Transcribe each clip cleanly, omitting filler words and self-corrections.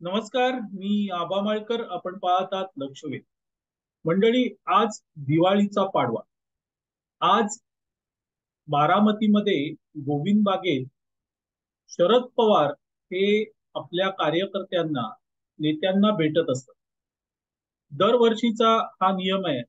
नमस्कार, मी आबा माळकर. आपण पाहत आहात लक्षवेध. मंडळी, आज दिवाळीचा पाडवा. आज बारामतीमध्ये गोविंद बागेत शरद पवार हे आपल्या कार्यकर्त्यांना, नेत्यांना भेटत असतात. दरवर्षीचा हा नियम आहे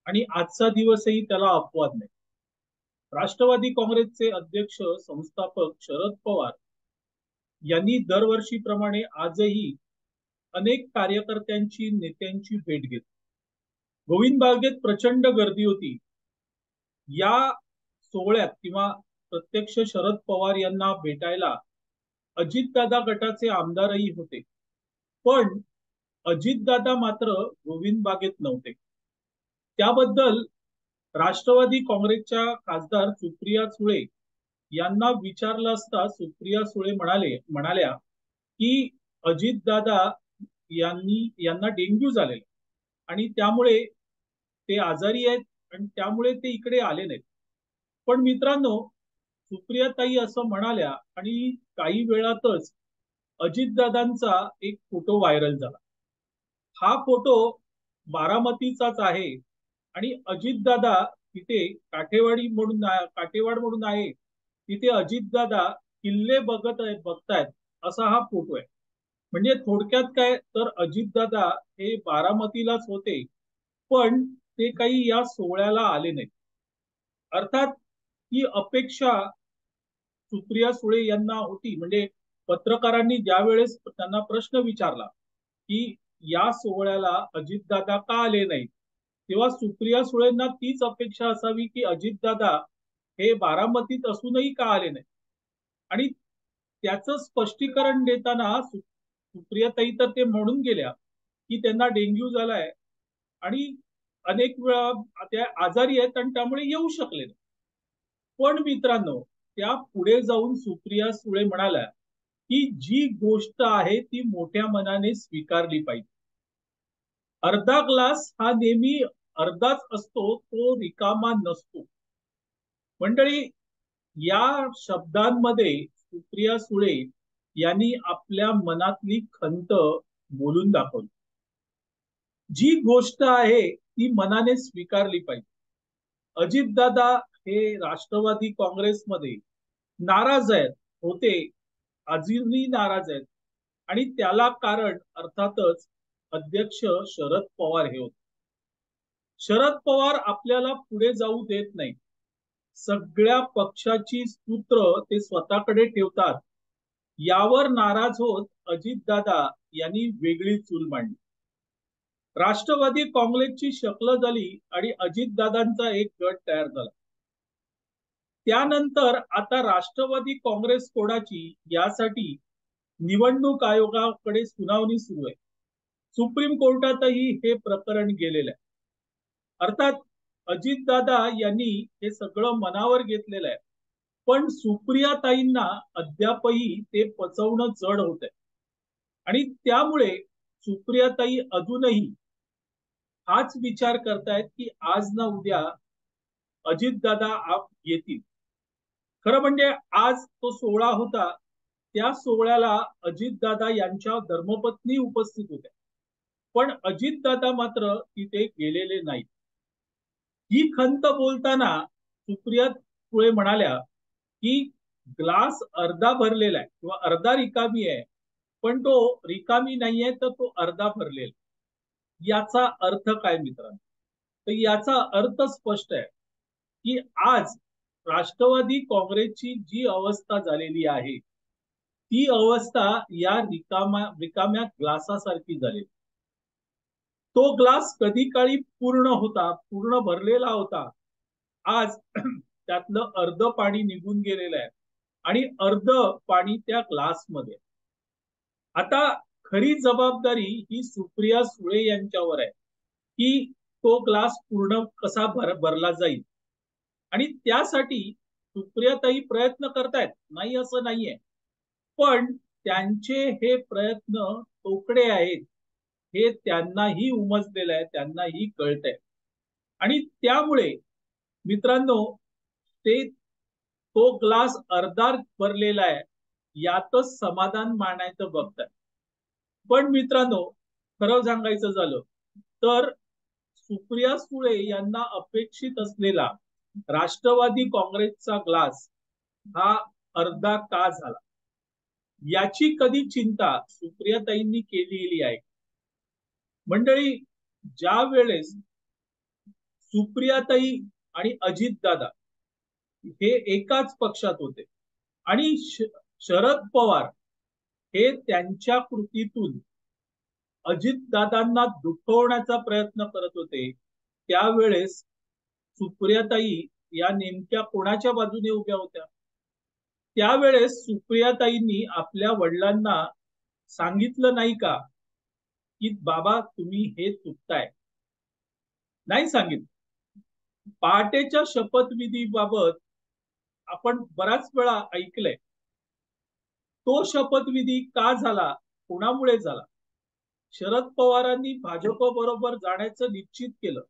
आणि आजचा दिवसही त्याला अपवाद नाही. राष्ट्रवादी काँग्रेसचे अध्यक्ष संस्थापक शरद पवार यांनी दरवर्षीप्रमाणे आजही अनेक कार्यकर्त्यांची, नेत्यांची भेट घेतली. गोविंद बागेत प्रचंड गर्दी होती. या सोहळ्यात किंवा प्रत्यक्ष शरद पवार यांना भेटायला अजितदादा गटाचे आमदारही होते. पण अजितदादा मात्र गोविंद बागेत नव्हते. त्याबद्दल राष्ट्रवादी काँग्रेसच्या खासदार सुप्रिया सुळे यांना विचारलं असता सुप्रिया सुळे म्हणाल्या की अजितदादा यांना डेंग्यू झालेला आणि त्यामुळे ते आजारी आहेत आणि त्यामुळे ते इकडे आले नाहीत. पण मित्रांनो, सुप्रियाताई असं म्हणाल्या आणि काही वेळातच अजितदादांचा एक फोटो व्हायरल झाला. हा फोटो बारामतीचाच आहे आणि अजितदादा तिथे काठेवाड म्हणून आहे, तिथे अजितदादा किल्ले बघतायत असा हा फोटो आहे. म्हणजे थोडक्यात काय तर अजितदादा हे बारामतीलाच होते, पण ते काही या सोहळ्याला आले नाहीत. अर्थात ही अपेक्षा सुप्रिया सुळे यांना होती. म्हणजे पत्रकारांनी ज्या वेळेस त्यांना प्रश्न विचारला की या सोहळ्याला अजितदादा का आले नाहीत, तेव्हा सुप्रिया सुळेंना तीच अपेक्षा असावी की अजितदादा हे बारामतीत असूनही का आले नाही. आणि त्याचं स्पष्टीकरण देताना सुप्रियाताई तर ते म्हणून गेल्या की त्यांना डेंग्यू झालाय आणि अनेक वेळा त्या आजारी आहेत आणि त्यामुळे येऊ शकले नाही. पण मित्रांनो, त्या पुढे जाऊन सुप्रिया सुळे म्हणाल्या की जी गोष्ट आहे ती मोठ्या मनाने स्वीकारली पाहिजे. अर्धा ग्लास हा नेहमी अर्धाच असतो, तो रिकामा नसतो. मंडळी, या शब्दांमध्ये सुप्रिया सुळे यांनी आपल्या मनातली खंत बोलून दाखवली. जी गोष्ट आहे ती मनाने स्वीकारली पाहिजे. अजितदादा हे राष्ट्रवादी काँग्रेसमध्ये नाराज आहेत, होते, अजूनही नाराज आहेत आणि त्याला कारण अर्थातच अध्यक्ष शरद पवार हे होते. शरद पवार आपल्याला पुढे जाऊ देत नाही. सगळ्या पक्षाची सूत्र ते स्वतःकडे ठेवतात. यावर नाराज होत अजितदादा यांनी वेगळी चूल मांडली. राष्ट्रवादी काँग्रेसची शकल झाली आणि अजितदादांचा एक गट तयार झाला. त्यानंतर आता राष्ट्रवादी काँग्रेस कोणाची यासाठी निवडणूक आयोगाकडे सुनावणी सुरू आहे. सुप्रीम कोर्टातही हे प्रकरण गेलेलं आहे. अर्थात अजितदादा यांनी हे सगळं मनावर घेतलेलं आहे, पण सुप्रियाताईंना अद्यापही ते पचवणं जड होत आहे आणि त्यामुळे सुप्रियाताई अजूनही हाच विचार करतायत की आज ना उद्या अजितदादा येतील. खरं म्हणजे आज तो सोहळा होता, त्या सोहळ्याला अजितदादा यांच्या धर्मपत्नी उपस्थित होत्या, पण अजितदादा मात्र तिथे गेलेले नाहीत. ही खंत बोलताना सुप्रिया सुळे म्हणाल्या की ग्लास अर्धा भरलेला आहे किंवा अर्धा रिकामी आहे, पण तो रिकामी नाहीये तर तो अर्धा भरलेला. याचा अर्थ काय मित्रांनो? तर याचा अर्थ स्पष्ट आहे की आज राष्ट्रवादी काँग्रेसची जी अवस्था झालेली आहे ती अवस्था या रिकाम्या ग्लासासारखी झाली. तो ग्लास कधी काळी पूर्ण भरलेला होता. आज त्यातलं अर्ध पाणी निघून गेलेलं आहे आणि अर्ध पाणी त्या ग्लासमध्ये. आता खरी जबाबदारी ही सुप्रिया सुळे यांच्यावर आहे की तो ग्लास पूर्ण कसा भरला जाईल आणि त्यासाठी सुप्रियाताई प्रयत्न करतायत, नाही असं नाहीये, पण त्यांचे हे प्रयत्न तोकडे आहेत हे त्यांनाही उमजलेलं आहे, त्यांनाही कळतंय आणि त्यामुळे मित्रांनो ते तो ग्लास अर्धा भरलेला आहे यातच समाधान मानायचं बघताय. पण मित्रांनो, खरं सांगायचं झालं तर सुप्रिया सुळे यांना अपेक्षित असलेला राष्ट्रवादी काँग्रेसचा ग्लास हा अर्धा का झाला, याची कधी चिंता सुप्रियाताईंनी केलेली आहे? मंडळी, ज्या वेळेस सुप्रियाताई आणि अजितदादा हे एकाच पक्षात होते आणि शरद पवार हे त्यांच्या कृतीतून अजितदादांना दुखवण्याचा प्रयत्न करत होते, त्यावेळेस सुप्रियाताई या नेमक्या कोणाच्या बाजूने उभ्या होत्या? त्यावेळेस सुप्रियाताईंनी आपल्या वडिलांना सांगितलं नाही का की बाबा तुम्ही हे चुकताय? नाही सांगितलं. पहाटेच्या शपथविधीबाबत आपण बराच वेळा ऐकलंय. तो शपथविधी का झाला, कोणामुळे झाला? शरद पवारांनी भाजप बरोबर जाण्याचं निश्चित केलं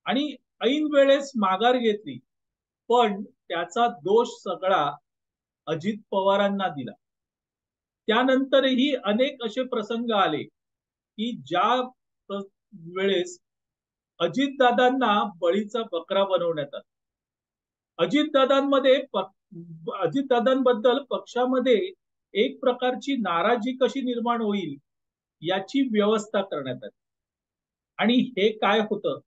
आणि ऐन वेळेस माघार घेतली, पण त्याचा दोष सगळा अजित पवारांना दिला. त्यानंतरही अनेक असे प्रसंग आले की ज्या वेळेस अजितदादांना बळीचा बकरा बनवण्यात आला. अजितदादांबद्दल पक्षामध्ये एक प्रकारची नाराजी कशी निर्माण होईल याची व्यवस्था करण्यात आली. आणि हे काय होतं,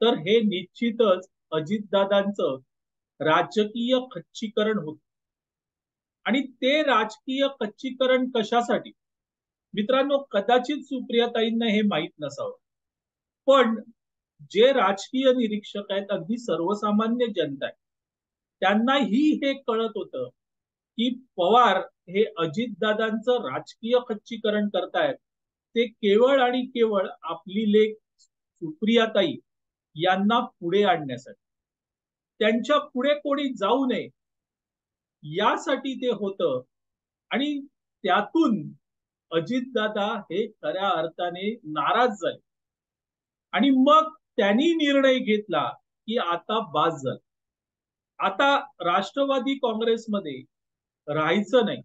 तर हे निश्चितच अजितदादांचं राजकीय खच्चीकरण होत. आणि ते राजकीय खच्चीकरण कशासाठी? मित्रांनो, कदाचित सुप्रियाताईंना हे माहीत नसावं, पण जे राजकीय निरीक्षक आहेत, अगदी सर्वसामान्य जनता आहे, त्यांनाही हे कळत होतं की पवार हे अजितदादांचं राजकीय खच्चीकरण करतायत, ते केवळ आणि केवळ आपली लेक सुप्रियाताई यांना पुढे आणण्यासाठी, त्यांच्या पुढे कोणी जाऊ नये यासाठी ते होतं. आणि त्यातून अजितदादा हे खऱ्या अर्थाने नाराज झाले आणि मग त्यांनी निर्णय घेतला की आता बास झालं, आता राष्ट्रवादी काँग्रेसमध्ये राहायचं नाही,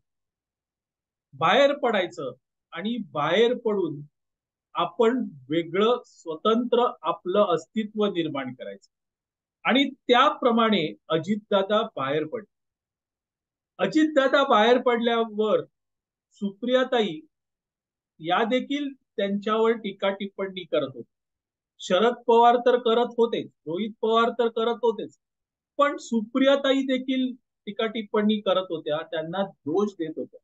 बाहेर पडायचं आणि बाहेर पडून आपण वेगळं स्वतंत्र आपलं अस्तित्व निर्माण करायचं. आणि त्याप्रमाणे अजितदादा बाहेर पडले. अजितदादा बाहेर पडल्यावर सुप्रियाताई या देखील त्यांच्यावर टीका टिप्पणी करत होते. शरद पवार तर करत होतेच, रोहित पवार तर करत होतेच, पण सुप्रियाताई देखील टीका टिप्पणी करत होत्या, त्यांना दोष देत होत्या.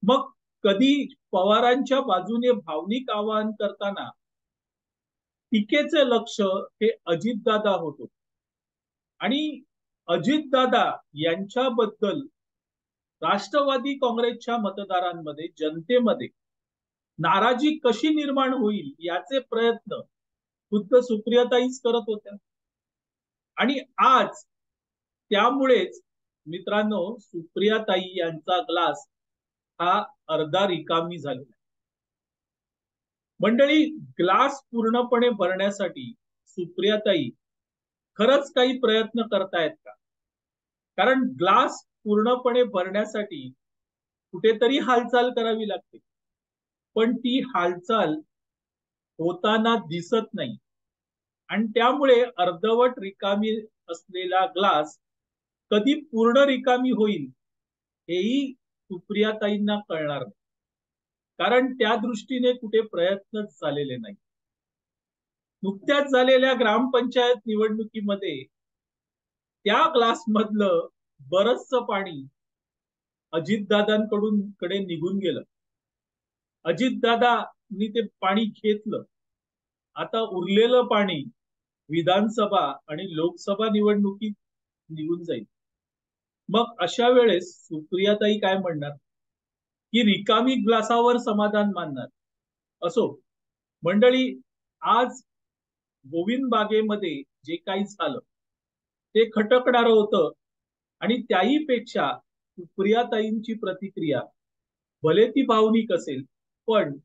मग कधी पवारांच्या बाजूने भावनिक आवाहन करताना टीकेचे लक्ष हे अजितदादा होतो आणि अजितदादा यांच्याबद्दल राष्ट्रवादी काँग्रेसच्या मतदारांमध्ये, जनतेमध्ये नाराजी कशी निर्माण होईल याचे प्रयत्न खुद्द सुप्रियाताईच करत होत्या. आणि आज त्यामुळेच मित्रांनो, सुप्रियाताई यांचा ग्लास हा अर्धा रिकामी झालेला. मंडळी, ग्लास पूर्णपणे भरण्यासाठी सुप्रियाताई खरंच काही प्रयत्न करतायत का? कारण ग्लास पूर्णपणे भरण्यासाठी कुठेतरी हालचाल करावी लागते, पण ती हालचाल होताना दिसत नाही आणि त्यामुळे अर्धवट रिकामी असलेला ग्लास कधी पूर्ण रिकामी होईल हेही सुप्रियाताईंना कळणार नाही, कारण त्या दृष्टीने कुठे प्रयत्नच झालेले नाही. नुकत्याच झालेल्या ग्रामपंचायत निवडणुकीमध्ये त्या ग्लासमधलं बरचसं पाणी अजितदादांकडून कडे निघून गेलं. अजितदादांनी ते पाणी घेतलं. आता उरलेलं पाणी विधानसभा आणि लोकसभा निवडणुकीत निघून जाईल. मग अशा वेळेस सुप्रियाताई काय म्हणणार? की रिकामी ग्लासावर समाधान मानणार? असो मंडळी, आज गोविंद बागेमध्ये जे काही झालं ते खटकणारं होतं आणि त्याही पेक्षा सुप्रियाताईंची प्रतिक्रिया भले ती भावनिक असेल, पण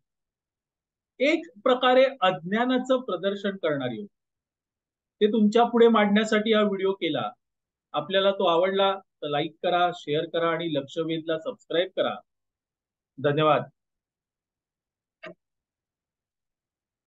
एक प्रकारे अज्ञानाचं प्रदर्शन करणारी होती. ते तुमच्या पुढे मांडण्यासाठी हा व्हिडिओ केला. आपल्याला तो आवडला तर लाईक करा, शेअर करा आणि लक्षवेधला सबस्क्राईब करा. धन्यवाद.